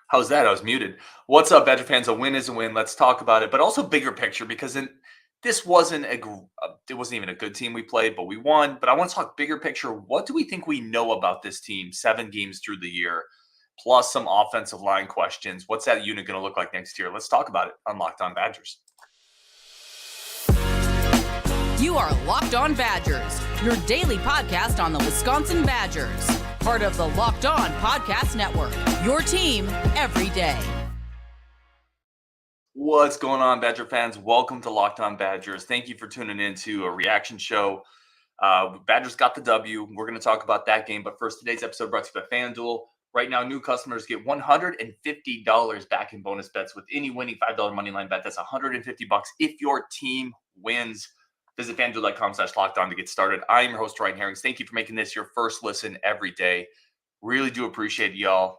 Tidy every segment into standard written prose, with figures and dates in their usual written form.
How's that? I was muted. What's up, Badger fans? A win is a win. Let's talk about it, but also bigger picture because this wasn't it wasn't even a good team we played, but we won. But I want to talk bigger picture. What do we think we know about this team 7 games through the year, plus some offensive line questions? What's that unit going to look like next year? Let's talk about it on Locked On Badgers. You are Locked On Badgers, your daily podcast on the Wisconsin Badgers. Part of the Locked On Podcast Network, your team every day. What's going on, Badger fans? Welcome to Locked On Badgers. Thank you for tuning in to a reaction show. Badgers got the W. We're going to talk about that game. But first, today's episode brought to you by FanDuel. Right now, new customers get $150 back in bonus bets with any winning $5 moneyline bet. That's $150 if your team wins. Visit FanDuel.com/lockedon to get started. I am your host, Ryan Herrings. Thank you for making this your first listen every day. Really do appreciate it, y'all.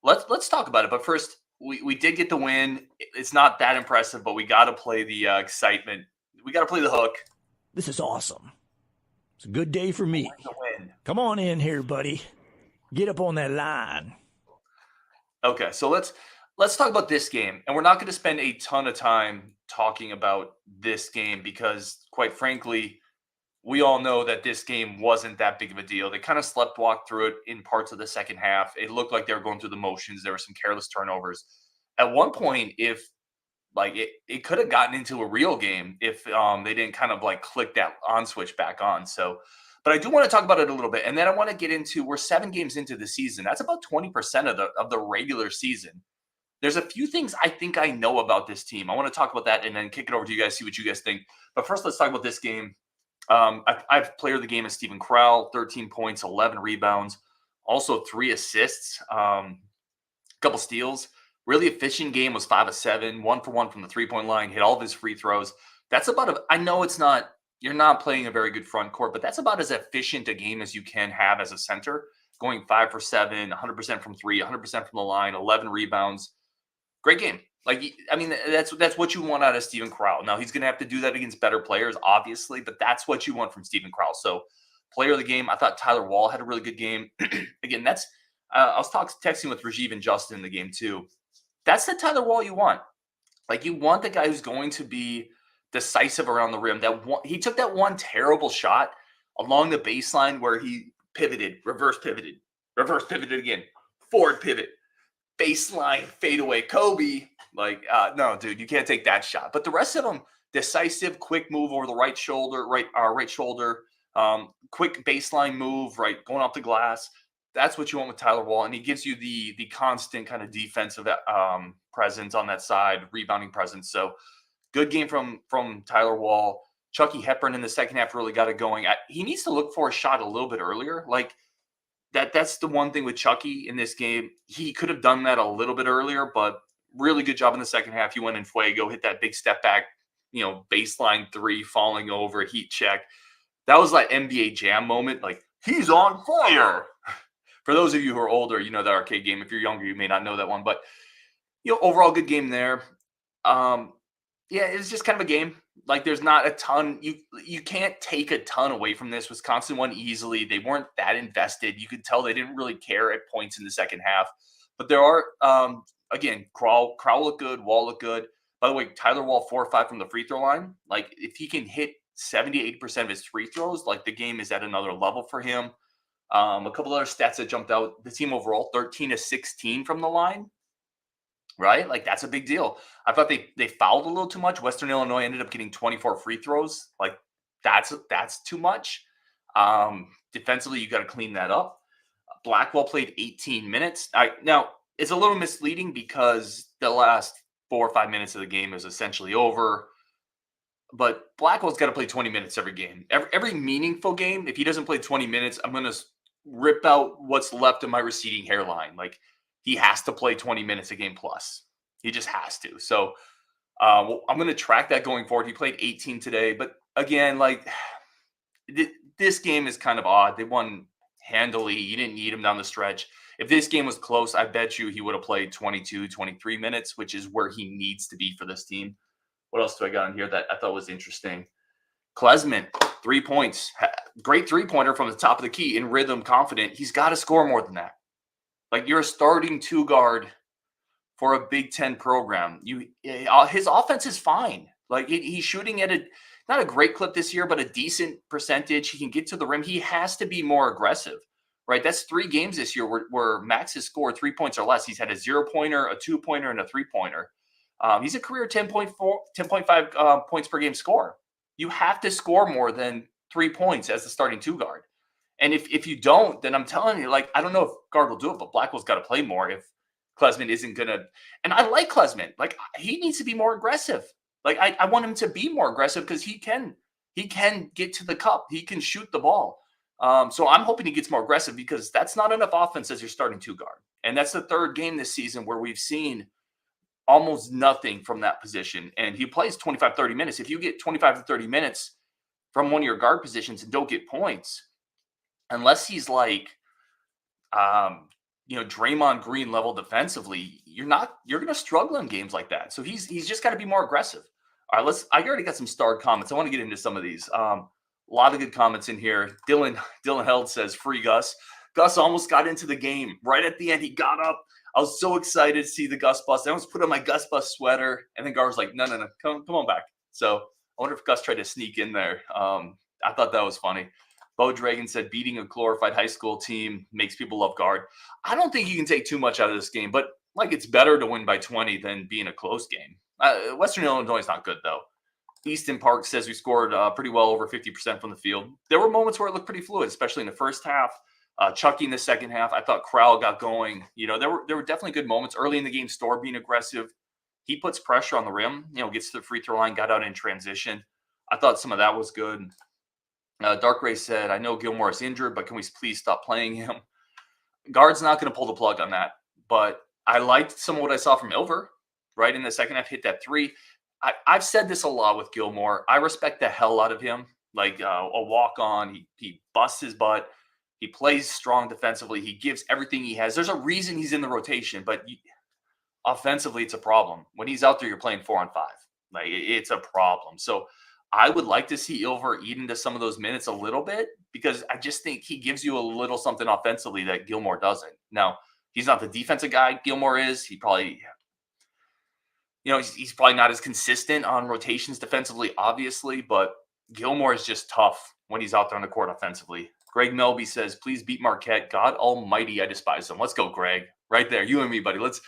Let's talk about it. But first, we did get the win. It's not that impressive, but we got to play the excitement. We got to play the hook. This is awesome. It's a good day for me. Come on in here, buddy. Get up on that line. Okay, so let's talk about this game. And we're not going to spend a ton of time talking about this game because, quite frankly, we all know that this game wasn't that big of a deal. They kind of sleptwalked through it in parts of the second half. It looked like they were going through the motions. There were some careless turnovers. At one point, if like it could have gotten into a real game if they didn't kind of like click that on switch back on. So, but I do want to talk about it a little bit, and then I want to get into we're 7 games into the season. That's about 20% of the regular season. There's a few things I think I know about this team. I want to talk about that and then kick it over to you guys, see what you guys think. But first, let's talk about this game. I've player of the game as Stephen Crowl, 13 points, 11 rebounds, also 3 assists, a couple steals. Really efficient game, was 5 of 7, 1 for 1 from the 3-point line, hit all of his free throws. That's about I know it's not, you're not playing a very good front court, but that's about as efficient a game as you can have as a center. Going 5 for 7, 100% from 3, 100% from the line, 11 rebounds. Great game. Like, I mean, that's what you want out of Stephen Crowl. Now, he's going to have to do that against better players, obviously, but that's what you want from Stephen Crowl. So, player of the game, I thought Tyler Wahl had a really good game. Again, that's I was texting with Rajiv and Justin in the game, too. That's the Tyler Wahl you want. Like, you want the guy who's going to be decisive around the rim. He took that one terrible shot along the baseline where he pivoted, reverse pivoted again, forward pivot. Baseline fadeaway Kobe, no, dude, you can't take that shot. But the rest of them, decisive, quick move over the right shoulder, quick baseline move, right, going off the glass. That's what you want with Tyler Wahl, and he gives you the constant kind of defensive presence on that side, rebounding presence. So, good game from Tyler Wahl. Chucky Hepburn in the second half really got it going. He needs to look for a shot a little bit earlier, like. That's the one thing with Chucky in this game. He could have done that a little bit earlier, but really good job in the second half. He went in fuego, hit that big step back, baseline 3, falling over, heat check. That was like NBA Jam moment. Like, he's on fire. For those of you who are older, you know that arcade game. If you're younger, you may not know that one. But, overall good game there. It's just kind of a game. Like, there's not a ton. You can't take a ton away from this. Wisconsin won easily. They weren't that invested. You could tell they didn't really care at points in the second half. But there are, again, Crowl looked good. Wahl looked good. By the way, Tyler Wahl, 4 or 5 from the free throw line. Like, if he can hit 70-80% of his free throws, like, the game is at another level for him. A couple other stats that jumped out. The team overall, 13 of 16 from the line. Right? Like, that's a big deal. I thought they fouled a little too much. Western Illinois ended up getting 24 free throws. Like, that's too much. Defensively, you got to clean that up. Blackwell played 18 minutes. Now, it's a little misleading because the last 4 or 5 minutes of the game is essentially over. But Blackwell's got to play 20 minutes every game. Every meaningful game, if he doesn't play 20 minutes, I'm going to rip out what's left of my receding hairline. Like, he has to play 20 minutes a game plus. He just has to. So I'm going to track that going forward. He played 18 today. But again, like, this game is kind of odd. They won handily. You didn't need him down the stretch. If this game was close, I bet you he would have played 22, 23 minutes, which is where he needs to be for this team. What else do I got on here that I thought was interesting? Klesman, 3 points. Great three-pointer from the top of the key, in rhythm, confident. He's got to score more than that. Like, you're a starting 2 guard for a Big Ten program. His offense is fine. Like, he's shooting at not a great clip this year, but a decent percentage. He can get to the rim. He has to be more aggressive, right? That's 3 games this year where Max has scored 3 points or less. He's had a 0-pointer, a 2-pointer, and a 3-pointer. He's a career 10.5 points per game scorer. You have to score more than 3 points as the starting 2 guard. And if you don't, then I'm telling you, like, I don't know if guard will do it, but Blackwell's got to play more if Klesmit isn't going to. And I like Klesmit. Like, he needs to be more aggressive. Like, I want him to be more aggressive because he can get to the cup. He can shoot the ball. So I'm hoping he gets more aggressive because that's not enough offense as your starting 2 guard. And that's the 3rd game this season where we've seen almost nothing from that position. And he plays 25, 30 minutes. If you get 25 to 30 minutes from one of your guard positions and don't get points, unless he's like, Draymond Green level defensively, you're going to struggle in games like that. So he's just got to be more aggressive. All right, I already got some starred comments. I want to get into some of these. A lot of good comments in here. Dylan Held says, free Gus. Gus almost got into the game. Right at the end, he got up. I was so excited to see the Gus bust. I almost put on my Gus bust sweater. And then Gar was like, no, come on back. So I wonder if Gus tried to sneak in there. I thought that was funny. Bo Dragon said, beating a glorified high school team makes people love guard. I don't think you can take too much out of this game, but like, it's better to win by 20 than be in a close game. Western Illinois is not good, though. Easton Park says we scored pretty well over 50% from the field. There were moments where it looked pretty fluid, especially in the first half. Chucky in the second half. I thought Crowl got going. There were definitely good moments early in the game. Storr being aggressive. He puts pressure on the rim, gets to the free throw line, got out in transition. I thought some of that was good. Dark Ray said, I know Gilmore is injured, but can we please stop playing him? Guard's not going to pull the plug on that, but I liked some of what I saw from Ilver, right? In the second half, hit that 3. I've said this a lot with Gilmore. I respect the hell out of him. Like a walk-on, he busts his butt. He plays strong defensively. He gives everything he has. There's a reason he's in the rotation, but offensively, it's a problem. When he's out there, you're playing 4-on-5. Like, it's a problem. So I would like to see Ilver eat into some of those minutes a little bit because I just think he gives you a little something offensively that Gilmore doesn't. Now, he's not the defensive guy Gilmore is. He probably, he's probably not as consistent on rotations defensively, obviously, but Gilmore is just tough when he's out there on the court offensively. Greg Melby says, please beat Marquette. God almighty, I despise them. Let's go, Greg. Right there. You and me, buddy. Let's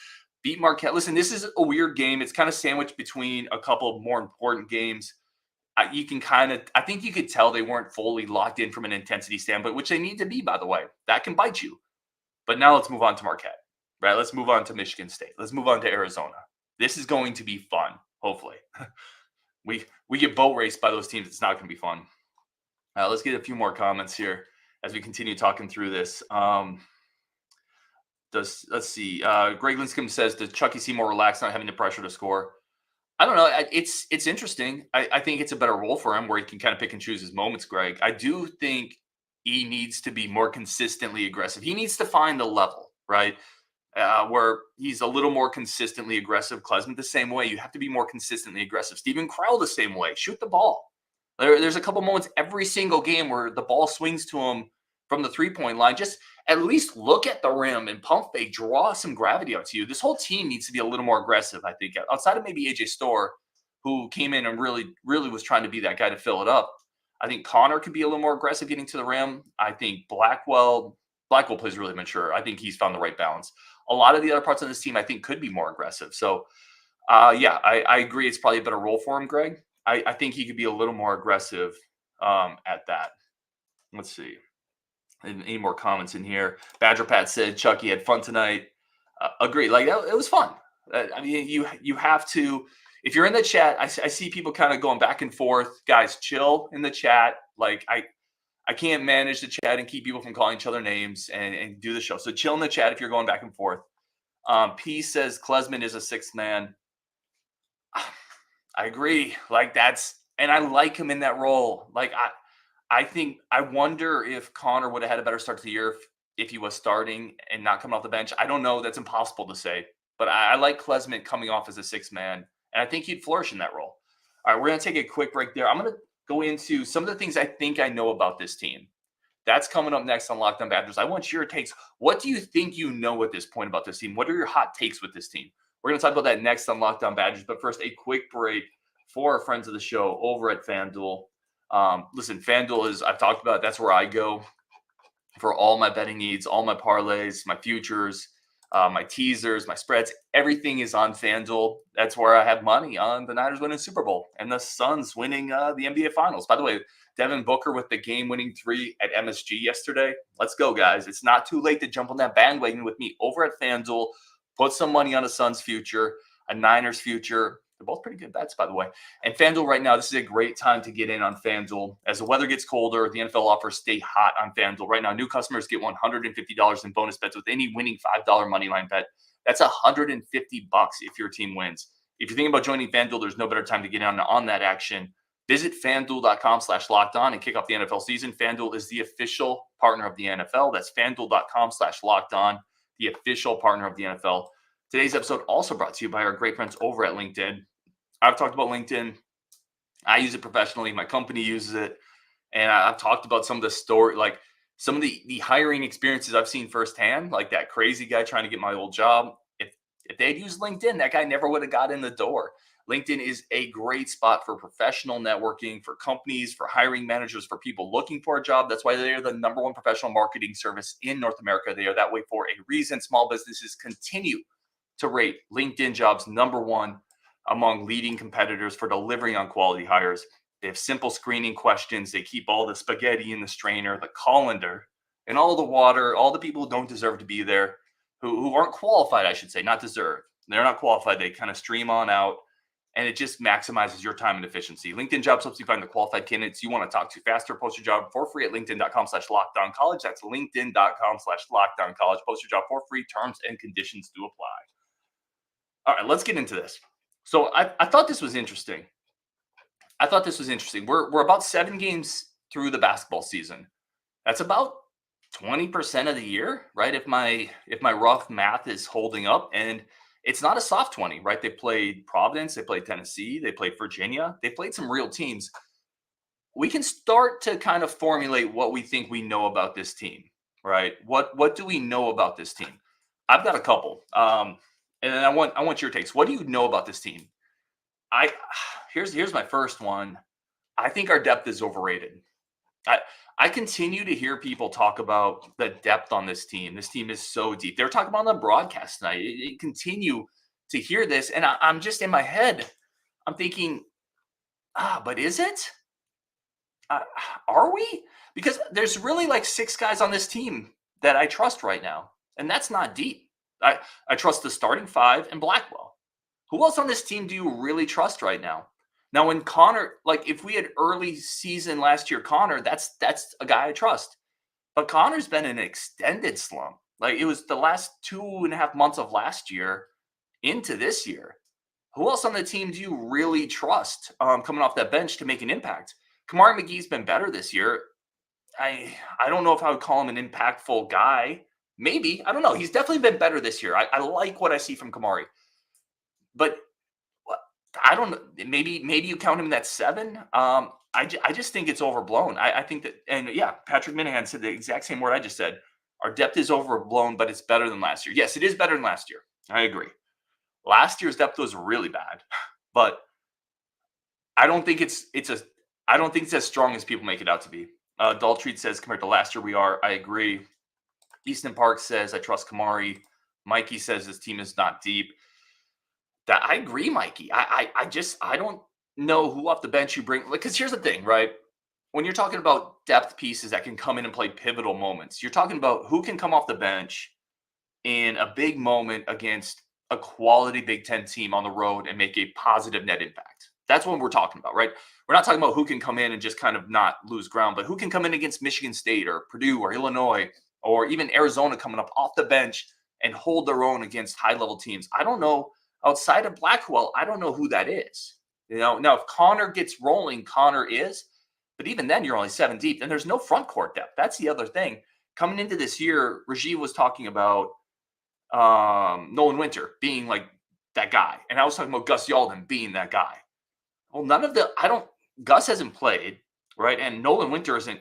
beat Marquette. Listen, this is a weird game. It's kind of sandwiched between a couple of more important games. I think you could tell they weren't fully locked in from an intensity standpoint, which they need to be, by the way. That can bite you. But now let's move on to Marquette, right? Let's move on to Michigan State. Let's move on to Arizona. This is going to be fun, hopefully. We get boat raced by those teams. It's not going to be fun. Let's get a few more comments here as we continue talking through this. Let's see. Greg Linscomb says, does Chucky seem more relaxed, not having the pressure to score? I don't know. It's interesting. I think it's a better role for him where he can kind of pick and choose his moments, Greg. I do think he needs to be more consistently aggressive. He needs to find a level, right, where he's a little more consistently aggressive. Klesmit the same way. You have to be more consistently aggressive. Steven Crowl the same way. Shoot the ball. There's a couple moments every single game where the ball swings to him from the three-point line. Just at least look at the rim and pump fake, draw some gravity out to you. This whole team needs to be a little more aggressive, I think, outside of maybe AJ Storr, who came in and really, really was trying to be that guy to fill it up. I think Connor could be a little more aggressive getting to the rim. I think Blackwell plays really mature. I think he's found the right balance. A lot of the other parts of this team, I think, could be more aggressive. So, I agree. It's probably a better role for him, Greg. I think he could be a little more aggressive at that. Let's see. Any more comments in here? Badger Pat said Chucky had fun tonight. Agree. Like, it was fun. I mean, you have to. If you're in the chat, I see people kind of going back and forth. Guys, chill in the chat. Like, I can't manage the chat and keep people from calling each other names and do the show. So chill in the chat if you're going back and forth. P says Klesmit is a sixth man. I agree. Like, and I like him in that role. Like, I wonder if Connor would have had a better start to the year if he was starting and not coming off the bench. I don't know. That's impossible to say. But I like Klesmit coming off as a sixth man, and I think he'd flourish in that role. All right, we're going to take a quick break there. I'm going to go into some of the things I think I know about this team. That's coming up next on Locked On Badgers. I want your takes. What do you think you know at this point about this team? What are your hot takes with this team? We're going to talk about that next on Locked On Badgers. But first, a quick break for our friends of the show over at FanDuel. Listen, FanDuel is, I've talked about it, that's where I go for all my betting needs, all my parlays, my futures, my teasers, my spreads. Everything is on FanDuel. That's where I have money on the Niners winning Super Bowl and the Suns winning the NBA Finals. By the way, Devin Booker with the game-winning 3 at MSG yesterday. Let's go, guys. It's not too late to jump on that bandwagon with me over at FanDuel. Put some money on a Suns future, a Niners future. They're both pretty good bets, by the way. And FanDuel right now, this is a great time to get in on FanDuel. As the weather gets colder, the NFL offers stay hot on FanDuel. Right now, new customers get $150 in bonus bets with any winning $5 moneyline bet. That's $150 if your team wins. If you're thinking about joining FanDuel, there's no better time to get on that action. Visit FanDuel.com/lockedon and kick off the NFL season. FanDuel is the official partner of the NFL. That's FanDuel.com/lockedon, the official partner of the NFL. Today's episode also brought to you by our great friends over at LinkedIn. I've talked about LinkedIn. I use it professionally. My company uses it. And I've talked about some of the story, like some of the hiring experiences I've seen firsthand, like that crazy guy trying to get my old job. If they'd used LinkedIn, that guy never would have got in the door. LinkedIn is a great spot for professional networking, for companies, for hiring managers, for people looking for a job. That's why they are the #1 professional marketing service in North America. They are that way for a reason. Small businesses continue to rate LinkedIn jobs #1 among leading competitors for delivering on quality hires. They have simple screening questions. They keep all the spaghetti in the strainer, the colander, and all the water, all the people who don't deserve to be there, who aren't qualified, I should say, not deserve. They're not qualified. They kind of stream on out, and it just maximizes your time and efficiency. LinkedIn Jobs helps you find the qualified candidates you want to talk to faster. Post your job for free at linkedin.com/lockdowncollege. That's linkedin.com/lockdowncollege. Post your job for free. Terms and conditions do apply. All right, let's get into this. So I thought this was interesting. We're about 7 games through the basketball season. That's about 20% of the year, right? If my rough math is holding up, and it's not a soft 20, right? They played Providence, they played Tennessee, they played Virginia, they played some real teams. We can start to kind of formulate what we think we know about this team, right? What do we know about this team? I've got a couple, and then I want your takes. What do you know about this team? Here's my first one. I think our depth is overrated. I continue to hear people talk about the depth on this team. This team is so deep. They were talking about on the broadcast tonight. You continue to hear this, and I'm just in my head. I'm thinking, but is it? Are we? Because there's really like 6 guys on this team that I trust right now, and that's not deep. I trust the starting 5 and Blackwell. Who else on this team do you really trust right now? Now, when Connor, like if we had early season last year, Connor, that's a guy I trust. But Connor's been in an extended slump. Like it was the last 2.5 months of last year into this year. Who else on the team do you really trust coming off that bench to make an impact? Kamari McGee's been better this year. I don't know if I would call him an impactful guy. Maybe. I don't know. He's definitely been better this year. I like what I see from Kamari. But I don't know. Maybe you count him in that 7. I just think it's overblown. I think that, and yeah, Patrick Minahan said the exact same word I just said. Our depth is overblown, but it's better than last year. Yes, it is better than last year. I agree. Last year's depth was really bad, but I don't think it's as strong as people make it out to be. Daltreed says compared to last year we are. I agree. Easton Park says I trust Kamari. Mikey says this team is not deep. That I agree, Mikey. I don't know who off the bench you bring. Because here's the thing, right? When you're talking about depth pieces that can come in and play pivotal moments, you're talking about who can come off the bench in a big moment against a quality Big Ten team on the road and make a positive net impact. That's what we're talking about, right? We're not talking about who can come in and just kind of not lose ground, but who can come in against Michigan State or Purdue or Illinois or even Arizona coming up off the bench and hold their own against high-level teams. I don't know. Outside of Blackwell, I don't know who that is. Now if Connor gets rolling, Connor is. But even then, you're only 7 deep. And there's no front court depth. That's the other thing. Coming into this year, Rajiv was talking about Nolan Winter being like that guy. And I was talking about Gus Yalden being that guy. Well, Gus hasn't played, right? And Nolan Winter isn't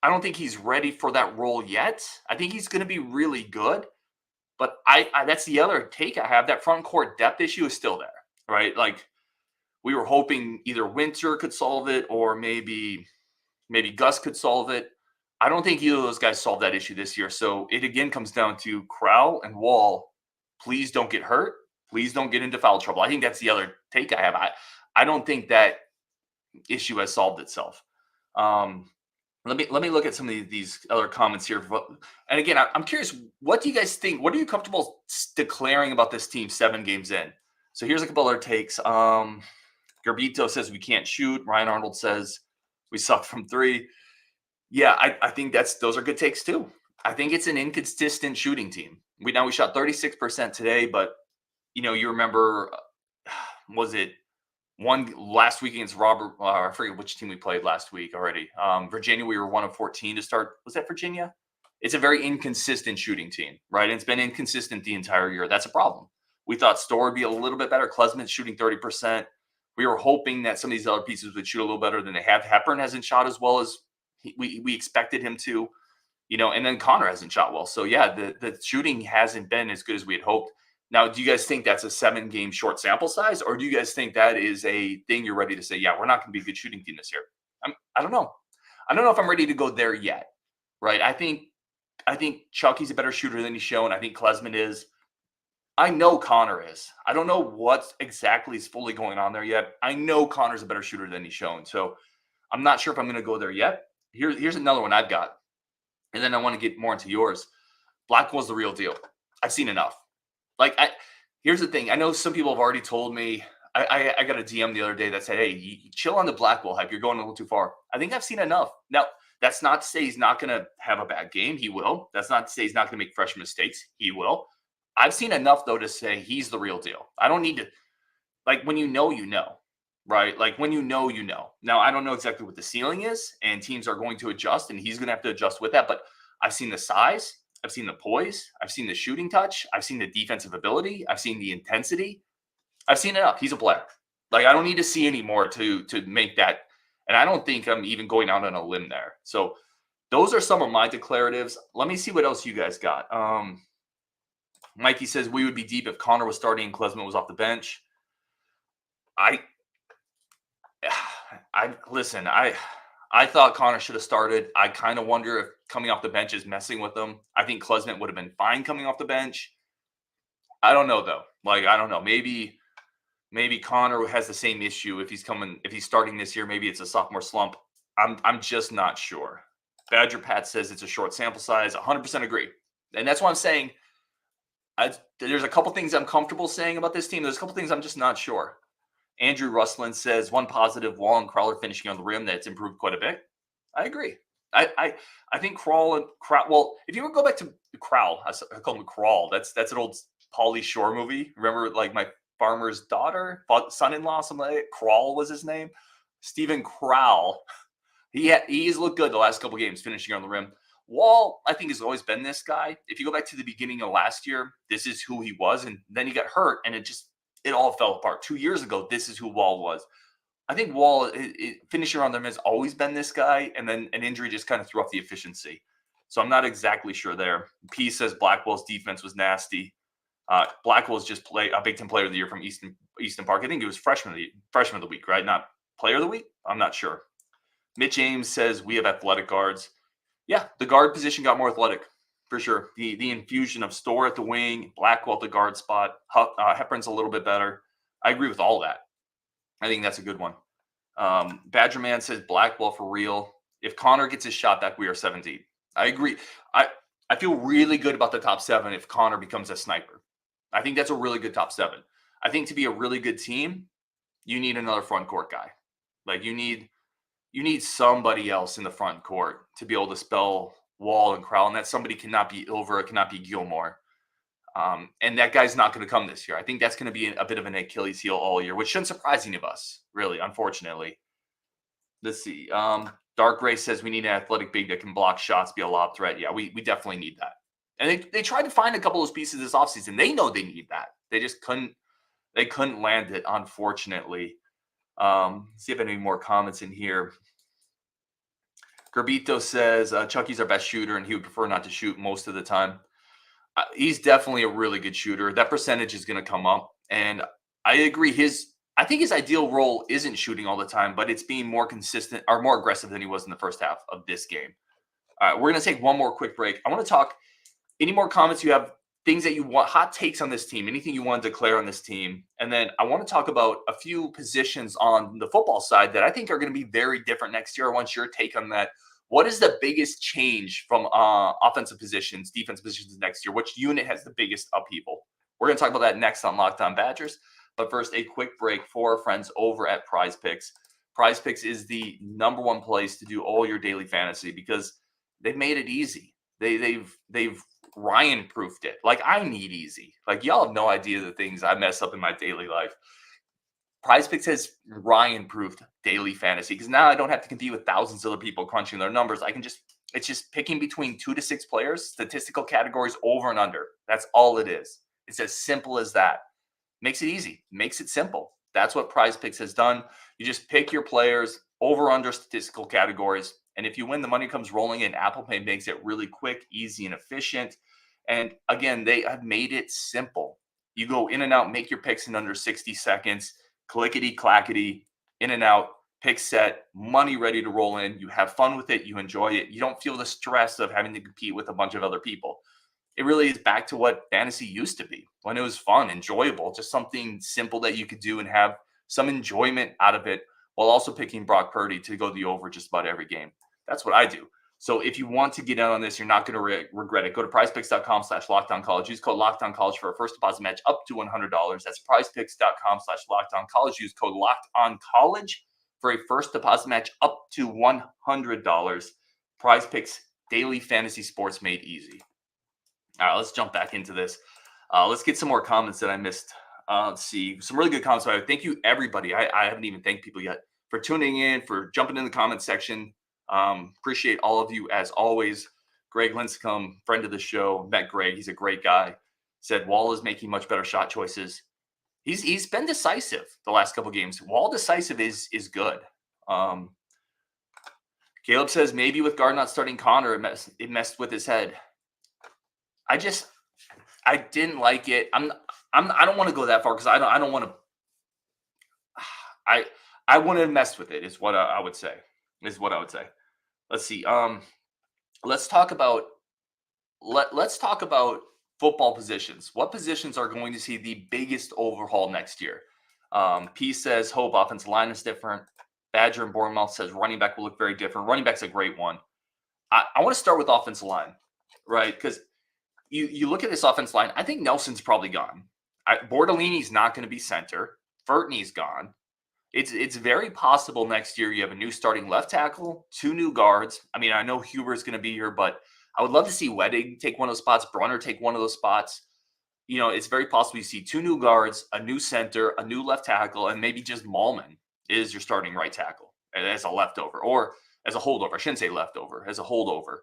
I don't think he's ready for that role yet. I think he's going to be really good. But that's the other take I have. That front court depth issue is still there, right? Like we were hoping either Winter could solve it or maybe Gus could solve it. I don't think either of those guys solved that issue this year. So it again comes down to Crowl and Wahl. Please don't get hurt. Please don't get into foul trouble. I think that's the other take I have. I don't think that issue has solved itself. Let me look at some of these other comments here. And again, I'm curious, what do you guys think? What are you comfortable declaring about this team 7 games in? So here's a couple other takes. Garbito says we can't shoot. Ryan Arnold says we suck from 3. Yeah, I think those are good takes too. I think it's an inconsistent shooting team. We shot 36% today, but you remember, was it one last week against Robert? I forget which team we played last week already. Virginia, we were 1 of 14 to start. Was that Virginia? It's a very inconsistent shooting team, right? And it's been inconsistent the entire year. That's a problem. We thought Storr would be a little bit better. Klesman's shooting 30%. We were hoping that some of these other pieces would shoot a little better than they have. Hepburn hasn't shot as well as we expected him to, and then Connor hasn't shot well. So yeah, the shooting hasn't been as good as we had hoped. Now, do you guys think that's a 7-game short sample size, or do you guys think that is a thing you're ready to say, yeah, we're not going to be a good shooting team this year? I don't know. I don't know if I'm ready to go there yet, right? I think Chucky's a better shooter than he's shown. I think Klesman is. I know Connor is. I don't know what exactly is fully going on there yet. I know Connor's a better shooter than he's shown. So I'm not sure if I'm going to go there yet. Here's another one I've got. And then I want to get more into yours. Blackwell's the real deal. I've seen enough. Here's the thing. I know some people have already told me. I got a DM the other day that said, hey, you chill on the Blackwell hype. You're going a little too far. I think I've seen enough. Now, that's not to say he's not going to have a bad game. He will. That's not to say he's not going to make freshman mistakes. He will. I've seen enough, though, to say he's the real deal. I don't need to, when you know, right? Like when you know. Now, I don't know exactly what the ceiling is, and teams are going to adjust, and he's going to have to adjust with that. But I've seen the size. I've seen the poise. I've seen the shooting touch. I've seen the defensive ability. I've seen the intensity. I've seen enough. He's a player. I don't need to see any more to make that. And I don't think I'm even going out on a limb there. So those are some of my declaratives. Let me see what else you guys got. Mikey says we would be deep if Connor was starting and Klesman was off the bench. Listen, I thought Connor should have started. I kind of wonder if coming off the bench is messing with him. I think Klesman would have been fine coming off the bench. I don't know, though. I don't know. Maybe Connor has the same issue if he's starting this year. Maybe it's a sophomore slump. I'm just not sure. Badger Pat says it's a short sample size. 100% agree. And that's why I'm saying there's a couple things I'm comfortable saying about this team. There's a couple things I'm just not sure. Andrew Rustlin says one positive, Wahl and Crowl are finishing on the rim. That's improved quite a bit. I agree. I think Crowl. Well, if you ever go back to Crowl, I call him Crowl. That's an old Pauly Shore movie. Remember, my farmer's daughter, son-in-law, something like that? Crowl was his name. Stephen Crowl. He's looked good the last couple games, finishing on the rim. Wahl, I think, has always been this guy. If you go back to the beginning of last year, this is who he was, and then he got hurt, and it all fell apart. 2 years ago, this is who Wahl was. I think Wahl, finishing on them, has always been this guy, and then an injury just kind of threw off the efficiency. So I'm not exactly sure there. P says Blackwell's defense was nasty. Blackwell's just a Big Ten Player of the Year from Easton Park. I think it was freshman of the week, right? Not Player of the Week? I'm not sure. Mitch Ames says we have athletic guards. Yeah, the guard position got more athletic, for sure. The infusion of Storr at the wing, Blackwell at the guard spot, Hepburn's a little bit better. I agree with all that. I think that's a good one. Badgerman says Blackwell for real. If Connor gets his shot back, we are 7 deep. I agree. I feel really good about the top 7 if Connor becomes a sniper. I think that's a really good top 7. I think to be a really good team, you need another front court guy. You need somebody else in the front court to be able to spell Wahl and Crowl, and that somebody cannot be Ilver, it cannot be Gilmore. And that guy's not going to come this year. I think that's going to be a bit of an Achilles heel all year, which shouldn't surprise any of us, really, unfortunately. Let's see. Dark Gray says we need an athletic big that can block shots, be a lob threat. Yeah, we definitely need that. And they tried to find a couple of those pieces this offseason. They know they need that. They just couldn't land it, unfortunately. See if any more comments in here. Garbito says Chucky's our best shooter, and he would prefer not to shoot most of the time. He's definitely a really good shooter. That percentage is going to come up, and I agree. I think his ideal role isn't shooting all the time, but it's being more consistent or more aggressive than he was in the first half of this game. All right, we're going to take one more quick break. I want to talk. Any more comments you have? Things that you want, hot takes on this team, anything you want to declare on this team. And then I want to talk about a few positions on the football side that I think are going to be very different next year. I want your take on that. What is the biggest change from offensive positions, defensive positions next year? Which unit has the biggest upheaval? We're going to talk about that next on Locked On Badgers. But first, a quick break for our friends over at PrizePicks. PrizePicks is the number one place to do all your daily fantasy because they've made it easy. They've Ryan proofed it. Like, I need easy. Like, y'all have no idea the things I mess up in my daily life. PrizePicks has Ryan proofed daily fantasy because now I don't have to compete with thousands of other people crunching their numbers. It's just picking between 2 to 6 players, statistical categories over and under. That's all it is. It's as simple as that. Makes it easy. Makes it simple. That's what PrizePicks has done. You just pick your players over under statistical categories. And if you win, the money comes rolling in. Apple Pay makes it really quick, easy, and efficient. And again, they have made it simple. You go in and out, make your picks in under 60 seconds, clickety clackety, in and out, pick set, money ready to roll in. You have fun with it. You enjoy it. You don't feel the stress of having to compete with a bunch of other people. It really is back to what fantasy used to be when it was fun, enjoyable, just something simple that you could do and have some enjoyment out of it while also picking Brock Purdy to go the over just about every game. That's what I do. So if you want to get in on this, you're not going to regret it. Go to prizepicks.com/lockedoncollege. Use code lockedoncollege for a first deposit match up to $100. That's prizepicks.com/lockedoncollege. Use code lockedoncollege for a first deposit match up to $100. PrizePicks, daily fantasy sports made easy. All right, let's jump back into this. Let's get some more comments that I missed. Let's see. Some really good comments. Thank you, everybody. I haven't even thanked people yet for tuning in, for jumping in the comment section. Appreciate all of you as always. Greg Linscomb, friend of the show, met Greg. He's a great guy. Said Wahl is making much better shot choices. He's been decisive the last couple games. Wahl decisive is good. Caleb says maybe with Gard not starting Connor, it messed with his head. I didn't like it. I don't want to go that far because I don't want to. I wouldn't have messed with it. Is what I would say. Let's see. Let's talk about football positions. What positions are going to see the biggest overhaul next year? P says hope offensive line is different. Badger and Bournemouth says running back will look very different. Running back's a great one. I want to start with offensive line, right? Because you look at this offensive line. I think Nelson's probably gone. Bordellini's not going to be center. Furtney's gone. It's very possible next year you have a new starting left tackle, 2 new guards. I mean, I know Huber's going to be here, but I would love to see Wedding take one of those spots, Brunner take one of those spots. You know, it's very possible you see 2 new guards, a new center, a new left tackle, and maybe just Malman is your starting right tackle as a leftover or as a holdover. I shouldn't say leftover, as a holdover.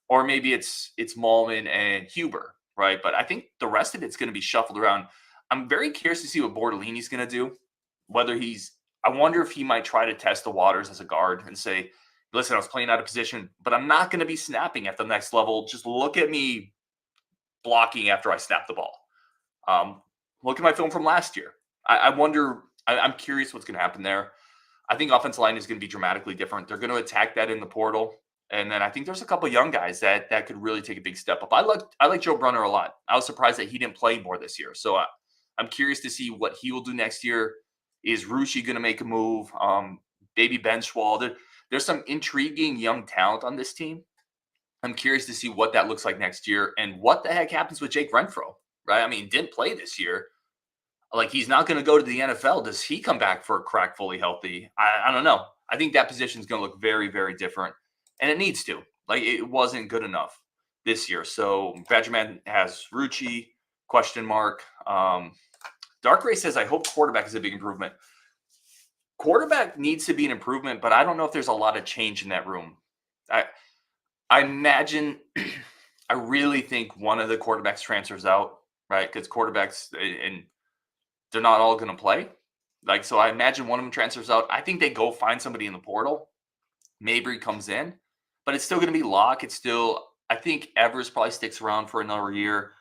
Or maybe it's Malman and Huber, right? But I think the rest of it's going to be shuffled around. I'm very curious to see what Bordellini's going to do, I wonder if he might try to test the waters as a guard and say, listen, I was playing out of position, but I'm not going to be snapping at the next level. Just look at me blocking after I snap the ball. Look at my film from last year. I wonder, I'm curious what's going to happen there. I think offensive line is going to be dramatically different. They're going to attack that in the portal. And then I think there's a couple young guys that could really take a big step up. I like Joe Brunner a lot. I was surprised that he didn't play more this year. So I'm curious to see what he will do next year. Is Rucci going to make a move? Baby Benchwall. There's some intriguing young talent on this team. I'm curious to see what that looks like next year and what the heck happens with Jake Renfro, right? I mean, didn't play this year. Like, he's not going to go to the NFL. Does he come back for a crack fully healthy? I don't know. I think that position is going to look very, very different, and it needs to. Like, it wasn't good enough this year. So Badgerman has Rucci, question mark. Dark Ray says, I hope quarterback is a big improvement. Quarterback needs to be an improvement, but I don't know if there's a lot of change in that room. I imagine, I really think one of the quarterbacks transfers out, right? Because quarterbacks, and they're not all going to play. Like, so I imagine one of them transfers out. I think they go find somebody in the portal. Mabry comes in. but it's still going to be Locke. It's still, I think Evers probably sticks around for another year.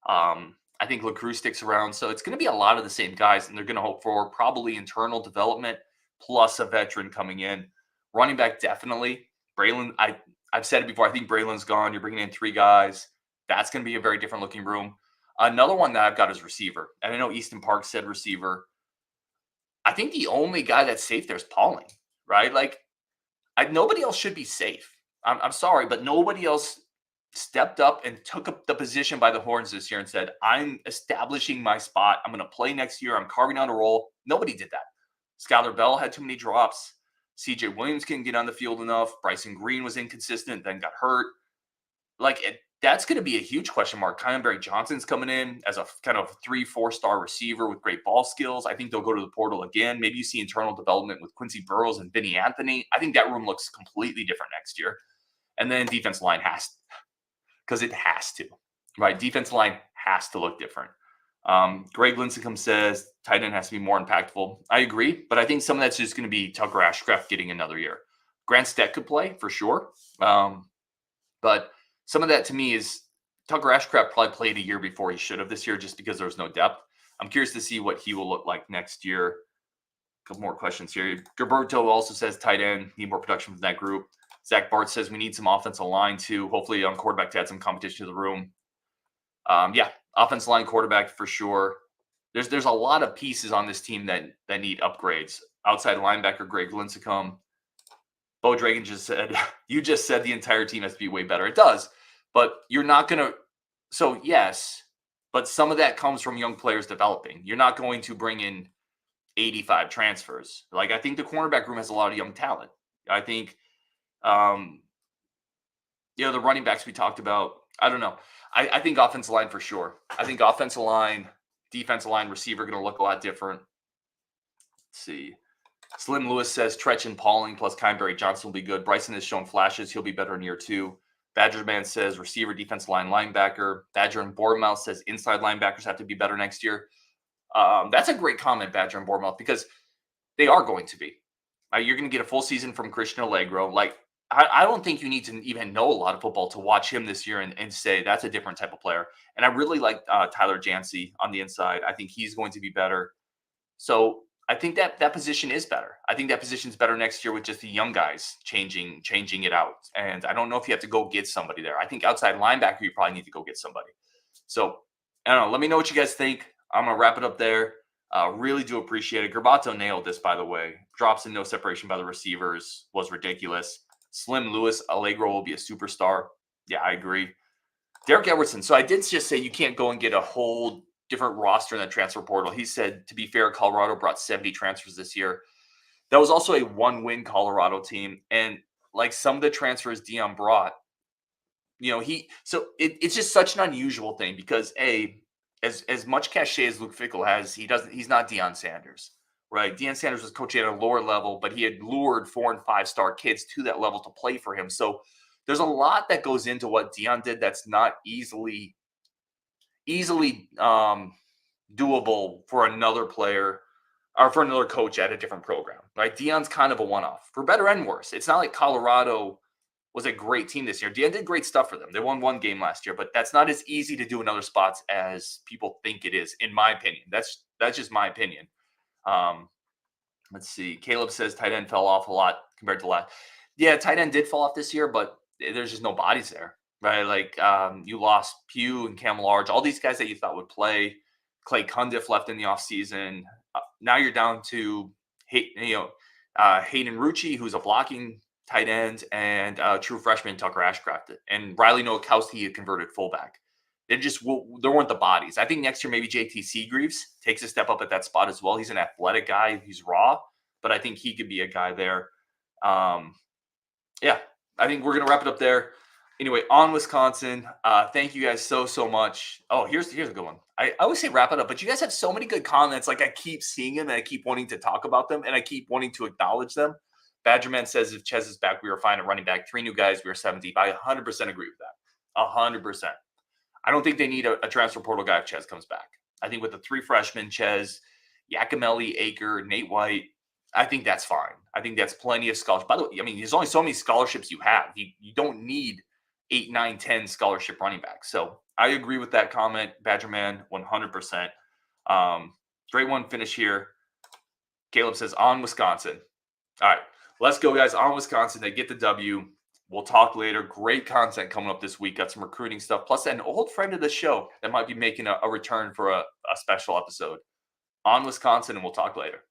I think LaCruz sticks around. So it's going to be a lot of the same guys, and they're going to hope for probably internal development plus a veteran coming in. Running back, definitely. Braylon, I've said it before. I think Braylon's gone. You're bringing in 3 guys. That's going to be a very different looking room. Another one that I've got is receiver. And I know Easton Park said receiver. I think the only guy that's safe there is Pauling, right? Like, nobody else should be safe. I'm sorry, but nobody else stepped up and took up the position by the horns this year and said, I'm establishing my spot. I'm going to play next year. I'm carving out a role. Nobody did that. Skylar Bell had too many drops. CJ Williams couldn't get on the field enough. Bryson Green was inconsistent, then got hurt. That's going to be a huge question mark. Kyler Johnson's coming in as a kind of 3-4 star receiver with great ball skills. I think they'll go to the portal again. Maybe you see internal development with Quincy Burrows and Vinny Anthony. I think that room looks completely different next year. And then defense line has to, because it has to, right? Defense line has to look different. Greg Lincecum says tight end has to be more impactful. I agree, but I think some of that's just going to be Tucker Ashcraft getting another year. Grant Steck could play for sure. But some of that to me is Tucker Ashcraft probably played a year before he should have this year just because there was no depth. I'm curious to see what he will look like next year. A couple more questions here. Gilberto also says tight end, need more production from that group. Zach Bart says we need some offensive line too. Hopefully on quarterback to add some competition to the room. Offensive line, quarterback for sure. There's a lot of pieces on this team that need upgrades. Outside linebacker, Greg Lincecum. Bo Dragon just said, you just said the entire team has to be way better. It does, but you're not going to. So yes, but some of that comes from young players developing. You're not going to bring in 85 transfers. Like, I think the cornerback room has a lot of young talent. I think, the running backs we talked about, I don't know. I think offensive line for sure. I think offensive line, defensive line, receiver going to look a lot different. Let's see. Slim Lewis says Tretch and Pauling plus Kyler Johnson will be good. Bryson has shown flashes. He'll be better in year 2. Badger Man says receiver, defensive line, linebacker. Badger and Bournemouth says inside linebackers have to be better next year. That's a great comment, Badger and Bournemouth, because they are going to be. You're going to get a full season from Christian Allegro. Like, I don't think you need to even know a lot of football to watch him this year and say that's a different type of player. And I really like Tyler Jancy on the inside. I think he's going to be better. So I think that position is better. I think that position is better next year with just the young guys changing it out. And I don't know if you have to go get somebody there. I think outside linebacker, you probably need to go get somebody. So I don't know. Let me know what you guys think. I'm going to wrap it up there. Really do appreciate it. Garbato nailed this, by the way. Drops in no separation by the receivers was ridiculous. Slim Lewis, Allegro will be a superstar. Yeah, I agree. Derek Edwardson. So I did just say you can't go and get a whole different roster in the transfer portal. He said, to be fair, Colorado brought 70 transfers this year. That was also a 1-win Colorado team. And like some of the transfers Dion brought, it's just such an unusual thing because as much cachet as Luke Fickell has, he's not Deion Sanders, right? Deion Sanders was coaching at a lower level, but he had lured 4- and 5-star kids to that level to play for him. So there's a lot that goes into what Deion did that's not easily doable for another player or for another coach at a different program, right? Deion's kind of a one-off, for better and worse. It's not like Colorado was a great team this year. Deion did great stuff for them. They won 1 game last year, but that's not as easy to do in other spots as people think it is, in my opinion. That's just my opinion. Let's see. Caleb says tight end fell off a lot compared to last. Yeah, tight end did fall off this year, but there's just no bodies there, right? Like you lost Pugh and Cam Large, all these guys that you thought would play. Clay Cundiff left in the offseason. Now you're down to Hayden Rucci, who's a blocking tight end, and true freshman Tucker Ashcraft. And Riley Nowakowski had converted fullback. There weren't the bodies. I think next year maybe JT Seagreaves takes a step up at that spot as well. He's an athletic guy. He's raw, but I think he could be a guy there. I think we're going to wrap it up there. Anyway, on Wisconsin, thank you guys so much. Oh, here's a good one. I always say wrap it up, but you guys have so many good comments. Like I keep seeing them and I keep wanting to talk about them and I keep wanting to acknowledge them. Badgerman says if Ches is back, we are fine at running back. 3 new guys, we are 7 deep. I 100% agree with that. 100%. I don't think they need a transfer portal guy if Ches comes back. I think with the 3 freshmen, Ches, Yakimelli, Aker, Nate White, I think that's fine. I think that's plenty of scholarships. By the way, I mean, there's only so many scholarships you have. You don't need 8, 9, 10 scholarship running backs. So I agree with that comment, Badgerman, 100%. Great one finish here. Caleb says, on Wisconsin. All right, let's go, guys. On Wisconsin. They get the W. We'll talk later. Great content coming up this week. Got some recruiting stuff. Plus, an old friend of the show that might be making a return for a special episode. On Wisconsin, and we'll talk later.